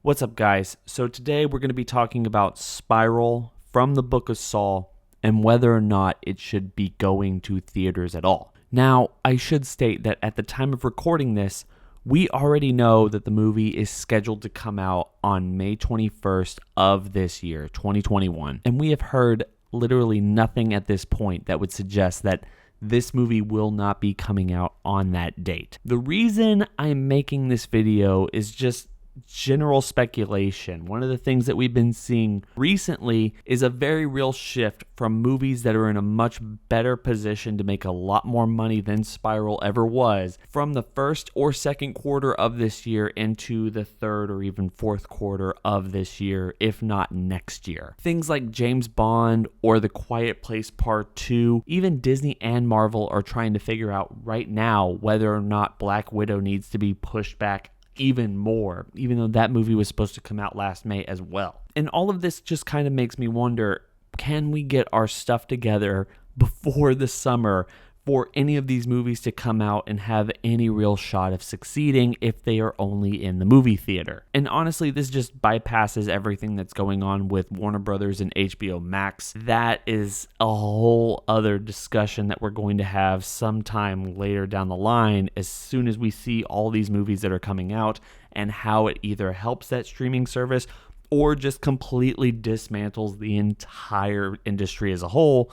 What's up, guys? So today we're going to be talking about Spiral from the Book of Saw and whether or not it should be going to theaters at all. Now, I should state that at the time of recording this, we already know that the movie is scheduled to come out on May 21st of this year, 2021. And we have heard literally nothing at this point that would suggest that this movie will not be coming out on that date. The reason I'm making this video is just general speculation. One of the things that we've been seeing recently is a very real shift from movies that are in a much better position to make a lot more money than Spiral ever was from the first or second quarter of this year into the third or even fourth quarter of this year, if not next year. Things like James Bond or The Quiet Place Part 2, even Disney and Marvel are trying to figure out right now whether or not Black Widow needs to be pushed back even more, even though that movie was supposed to come out last May as well. And all of this just kind of makes me wonder, can we get our stuff together before the summer for any of these movies to come out and have any real shot of succeeding if they are only in the movie theater? And honestly, this just bypasses everything that's going on with Warner Brothers and HBO Max. That is a whole other discussion that we're going to have sometime later down the line as soon as we see all these movies that are coming out and how it either helps that streaming service or just completely dismantles the entire industry as a whole.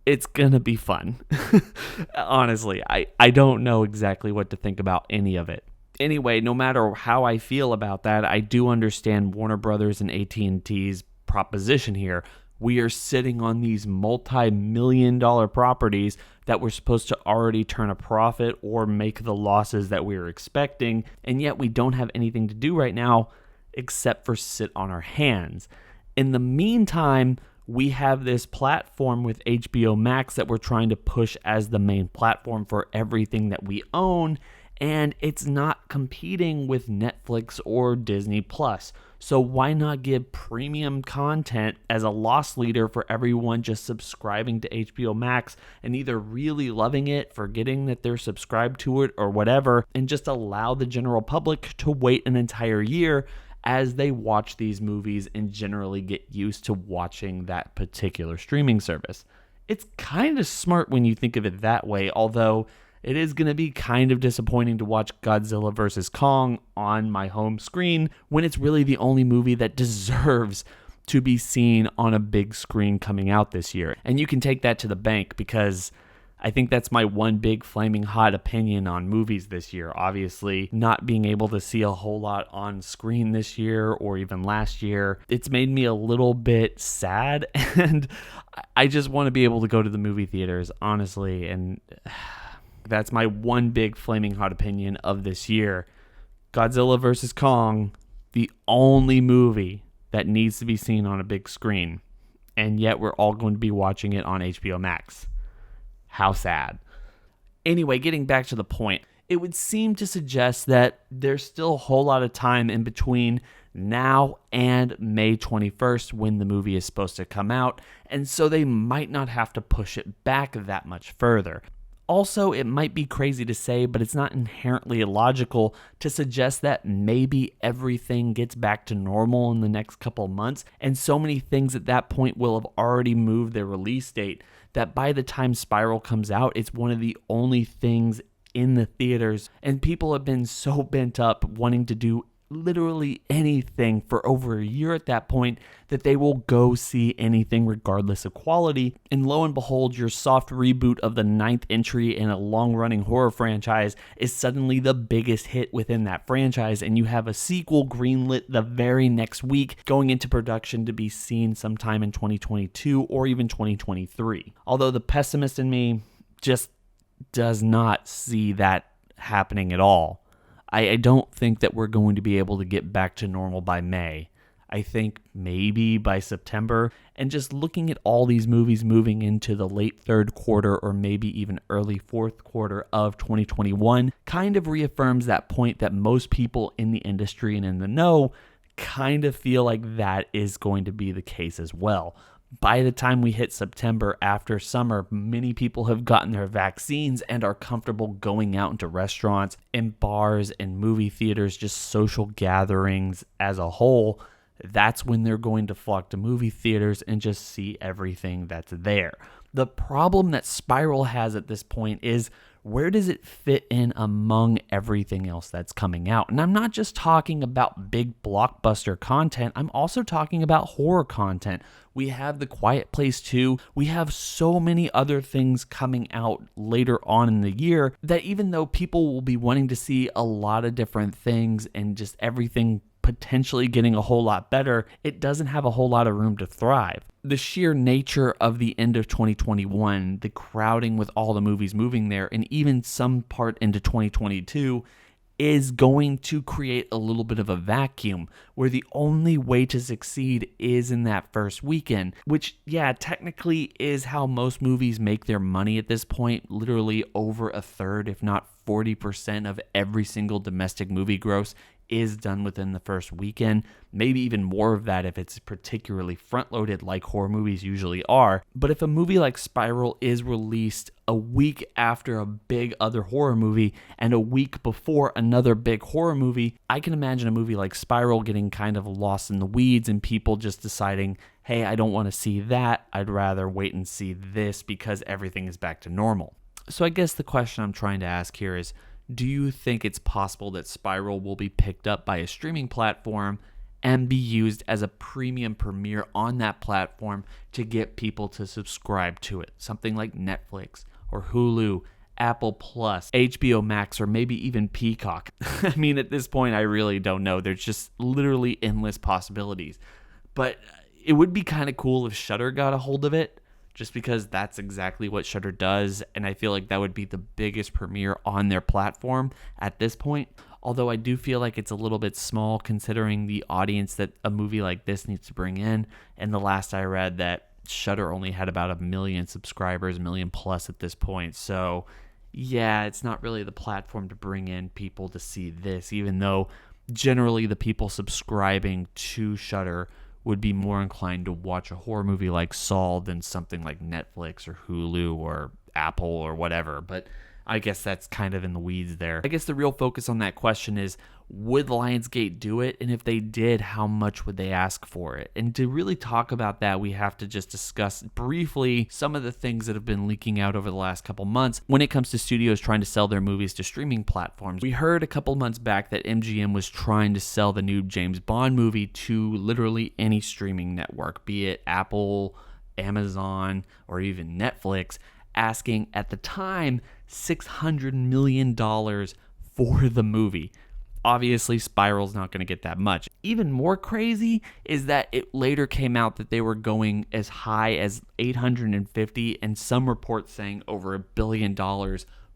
It's gonna be fun. Honestly, I don't know exactly what to think about any of it. Anyway, no matter how I feel about that, I do understand Warner Brothers and AT&T's proposition here. We are sitting on these multi-million-dollar properties that were supposed to already turn a profit or make the losses that we were expecting, and yet we don't have anything to do right now except for sit on our hands. In the meantime, we have this platform with HBO Max that we're trying to push as the main platform for everything that we own, and it's not competing with Netflix or Disney Plus. So why not give premium content as a loss leader for everyone just subscribing to HBO Max and either really loving it, forgetting that they're subscribed to it or whatever, and just allow the general public to wait an entire year as they watch these movies and generally get used to watching that particular streaming service. It's kind of smart when you think of it that way, although it is going to be kind of disappointing to watch Godzilla vs. Kong on my home screen when it's really the only movie that deserves to be seen on a big screen coming out this year. And you can take that to the bank because I think that's my one big flaming hot opinion on movies this year. Obviously, not being able to see a whole lot on screen this year or even last year, it's made me a little bit sad, and I just want to be able to go to the movie theaters, honestly, and that's my one big flaming hot opinion of this year. Godzilla vs. Kong, the only movie that needs to be seen on a big screen, and yet we're all going to be watching it on HBO Max. How sad. Anyway, getting back to the point, it would seem to suggest that there's still a whole lot of time in between now and May 21st when the movie is supposed to come out, and so they might not have to push it back that much further. Also, it might be crazy to say, but it's not inherently illogical to suggest that maybe everything gets back to normal in the next couple months, and so many things at that point will have already moved their release date that by the time Spiral comes out, it's one of the only things in the theaters, and people have been so bent up wanting to do literally anything for over a year at that point that they will go see anything regardless of quality. And lo and behold, your soft reboot of the 9th entry in a long-running horror franchise is suddenly the biggest hit within that franchise, and you have a sequel greenlit the very next week going into production to be seen sometime in 2022 or even 2023. Although the pessimist in me just does not see that happening at all. I don't think that we're going to be able to get back to normal by May. I think maybe by September. And just looking at all these movies moving into the late third quarter or maybe even early fourth quarter of 2021 kind of reaffirms that point that most people in the industry and in the know kind of feel like that is going to be the case as well. By the time we hit September after summer, many people have gotten their vaccines and are comfortable going out into restaurants and bars and movie theaters, just social gatherings as a whole. That's when they're going to flock to movie theaters and just see everything that's there. The problem that Spiral has at this point is, where does it fit in among everything else that's coming out? And I'm not just talking about big blockbuster content, I'm also talking about horror content. We have The Quiet Place 2. We have so many other things coming out later on in the year that even though people will be wanting to see a lot of different things and just everything potentially getting a whole lot better, it doesn't have a whole lot of room to thrive. The sheer nature of the end of 2021, the crowding with all the movies moving there, and even some part into 2022, is going to create a little bit of a vacuum where the only way to succeed is in that first weekend, which, yeah, technically is how most movies make their money at this point. Literally over a third, if not 40% of every single domestic movie gross is done within the first weekend, maybe even more of that if it's particularly front-loaded like horror movies usually are. But if a movie like Spiral is released a week after a big other horror movie and a week before another big horror movie, I can imagine a movie like Spiral getting kind of lost in the weeds and people just deciding, hey, I don't want to see that, I'd rather wait and see this because everything is back to normal. So I guess the question I'm trying to ask here is, do you think it's possible that Spiral will be picked up by a streaming platform and be used as a premium premiere on that platform to get people to subscribe to it? Something like Netflix or Hulu, Apple Plus, HBO Max, or maybe even Peacock. I mean, at this point, I really don't know. There's just literally endless possibilities. But it would be kind of cool if Shudder got a hold of it, just because that's exactly what Shudder does, and I feel like that would be the biggest premiere on their platform at this point. Although I do feel like it's a little bit small considering the audience that a movie like this needs to bring in. And the last I read that Shudder only had about 1 million subscribers, 1 million plus at this point. So yeah, it's not really the platform to bring in people to see this, even though generally the people subscribing to Shudder would be more inclined to watch a horror movie like Saw than something like Netflix or Hulu or Apple or whatever. But I guess that's kind of in the weeds there. I guess the real focus on that question is, would Lionsgate do it? And if they did, how much would they ask for it? And to really talk about that, we have to just discuss briefly some of the things that have been leaking out over the last couple months when it comes to studios trying to sell their movies to streaming platforms. We heard a couple months back that MGM was trying to sell the new James Bond movie to literally any streaming network, be it Apple, Amazon, or even Netflix, asking at the time $600 million for the movie. Obviously, Spiral's not going to get that much. Even more crazy is that it later came out that they were going as high as 850, and some reports saying over $1 billion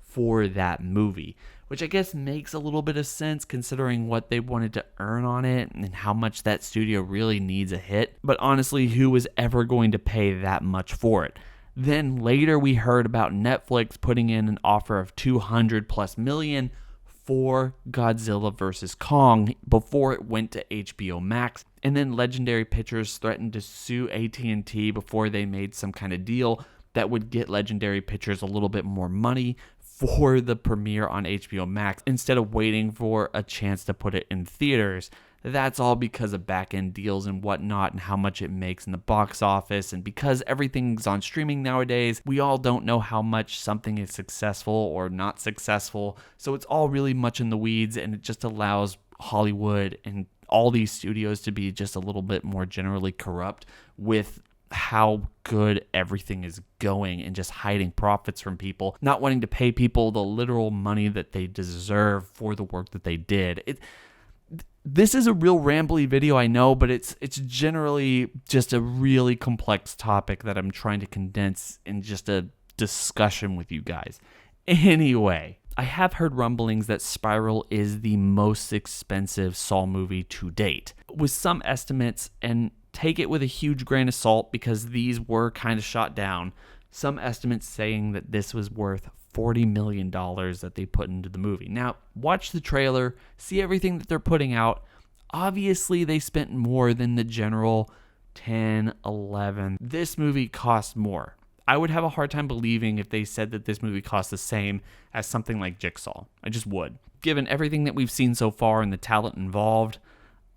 for that movie, which I guess makes a little bit of sense considering what they wanted to earn on it and how much that studio really needs a hit. But honestly, who was ever going to pay that much for it? Then later we heard about Netflix putting in an offer of 200 plus million for Godzilla vs. Kong before it went to HBO Max. And then Legendary Pictures threatened to sue AT&T before they made some kind of deal that would get Legendary Pictures a little bit more money for the premiere on HBO Max instead of waiting for a chance to put it in theaters. That's all because of back-end deals and whatnot and how much it makes in the box office. And because everything's on streaming nowadays, we all don't know how much something is successful or not successful. So it's all really much in the weeds, and it just allows Hollywood and all these studios to be just a little bit more generally corrupt with how good everything is going and just hiding profits from people, not wanting to pay people the literal money that they deserve for the work that they did. This is a real rambly video, I know, but it's generally just a really complex topic that I'm trying to condense in just a discussion with you guys. Anyway, I have heard rumblings that Spiral is the most expensive Saw movie to date. With some estimates, and take it with a huge grain of salt because these were kind of shot down, some estimates saying that this was worth $40 million that they put into the movie. Now, watch the trailer, see everything that they're putting out. Obviously, they spent more than the general 10, 11. This movie cost more. I would have a hard time believing if they said that this movie cost the same as something like Jigsaw. I just would. Given everything that we've seen so far and the talent involved,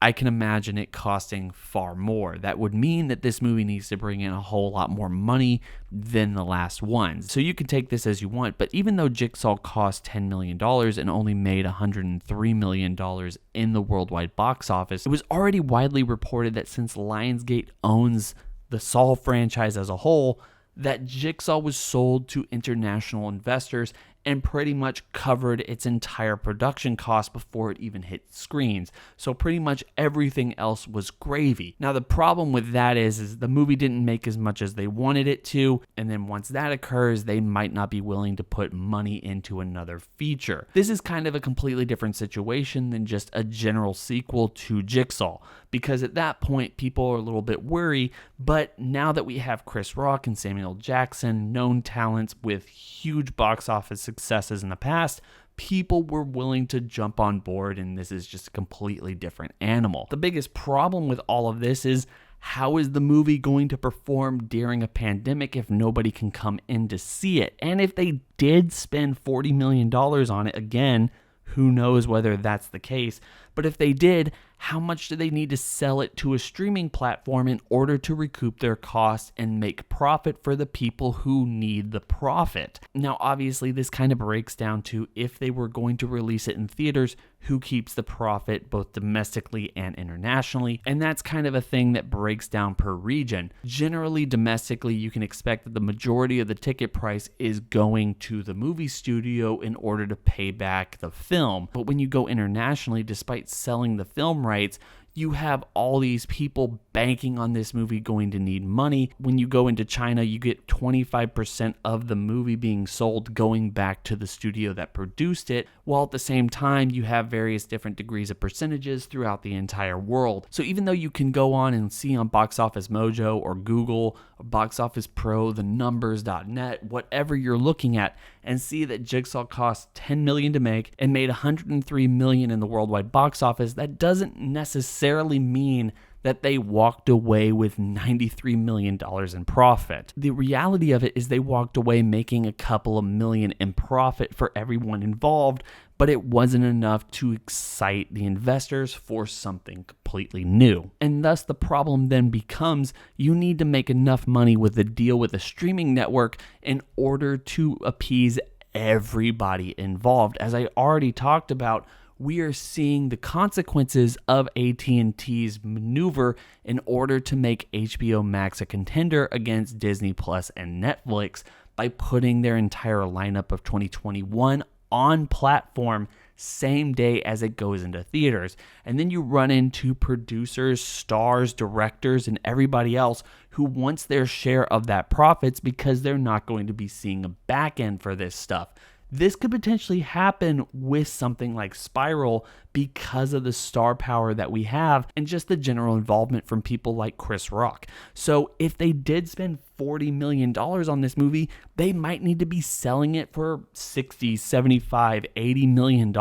I can imagine it costing far more. That would mean that this movie needs to bring in a whole lot more money than the last ones. So you can take this as you want, but even though Jigsaw cost $10 million and only made $103 million in the worldwide box office, it was already widely reported that since Lionsgate owns the Saw franchise as a whole, that Jigsaw was sold to international investors and pretty much covered its entire production cost before it even hit screens. So pretty much everything else was gravy. Now the problem with that is the movie didn't make as much as they wanted it to, and then once that occurs, they might not be willing to put money into another feature. This is kind of a completely different situation than just a general sequel to Jigsaw, because at that point people are a little bit worried, but now that we have Chris Rock and Samuel L. Jackson, known talents with huge box office successes in the past, people were willing to jump on board, and this is just a completely different animal. The biggest problem with all of this is, how is the movie going to perform during a pandemic if nobody can come in to see it? And if they did spend $40 million on it, again, who knows whether that's the case, but if they did, how much do they need to sell it to a streaming platform in order to recoup their costs and make profit for the people who need the profit? Now, obviously, this kind of breaks down to, if they were going to release it in theaters, who keeps the profit both domestically and internationally? And that's kind of a thing that breaks down per region. Generally, domestically, you can expect that the majority of the ticket price is going to the movie studio in order to pay back the film. But when you go internationally, despite selling the film rights, you have all these people banking on this movie going to need money. When you go into China, you get 25% of the movie being sold going back to the studio that produced it, while at the same time you have various different degrees of percentages throughout the entire world. So even though you can go on and see on Box Office Mojo or Google or Box Office Pro, the numbers.net, whatever you're looking at, and see that Jigsaw cost $10 million to make and made $103 million in the worldwide box office, that doesn't necessarily mean that they walked away with $93 million in profit. The reality of it is they walked away making a couple of million in profit for everyone involved, but it wasn't enough to excite the investors for something completely new. And thus the problem then becomes, you need to make enough money with a deal with a streaming network in order to appease everybody involved. As I already talked about, we are seeing the consequences of AT&T's maneuver in order to make HBO Max a contender against Disney Plus and Netflix by putting their entire lineup of 2021 on platform same day as it goes into theaters. And then you run into producers, stars, directors, and everybody else who wants their share of that profits because they're not going to be seeing a back end for this stuff. This could potentially happen with something like Spiral because of the star power that we have and just the general involvement from people like Chris Rock. So if they did spend $40 million on this movie, they might need to be selling it for $60, $75, $80 million.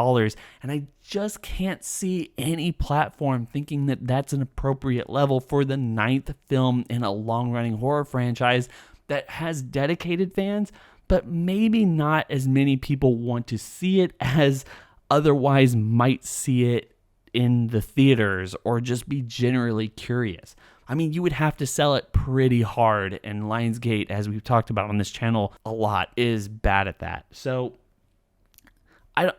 And I just can't see any platform thinking that that's an appropriate level for the 9th film in a long-running horror franchise that has dedicated fans, but maybe not as many people want to see it as otherwise might see it in the theaters or just be generally curious. I mean, you would have to sell it pretty hard, and Lionsgate, as we've talked about on this channel a lot, is bad at that. So,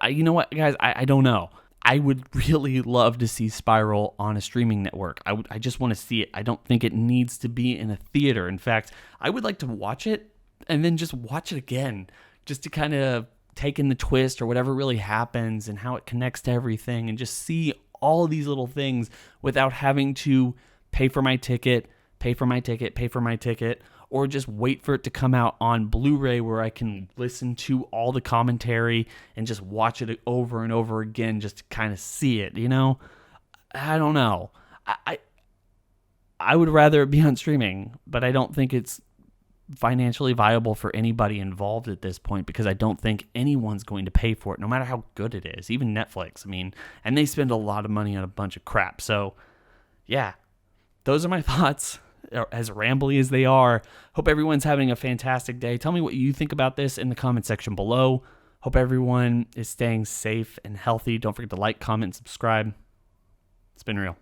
you know what, guys, I don't know. I would really love to see Spiral on a streaming network. I just want to see it. I don't think it needs to be in a theater. In fact, I would like to watch it and then just watch it again, just to kind of take in the twist or whatever really happens and how it connects to everything, and just see all of these little things without having to pay for my ticket, or just wait for it to come out on Blu-ray where I can listen to all the commentary and just watch it over and over again just to kind of see it, you know? I don't know. I would rather it be on streaming, but I don't think it's financially viable for anybody involved at this point, because I don't think anyone's going to pay for it, no matter how good it is, even Netflix. I mean, and they spend a lot of money on a bunch of crap. So yeah, those are my thoughts. as rambly as they are. Hope everyone's having a fantastic day. Tell me what you think about this in the comment section below. Hope everyone is staying safe and healthy. Don't forget to like, comment, and subscribe. It's been real.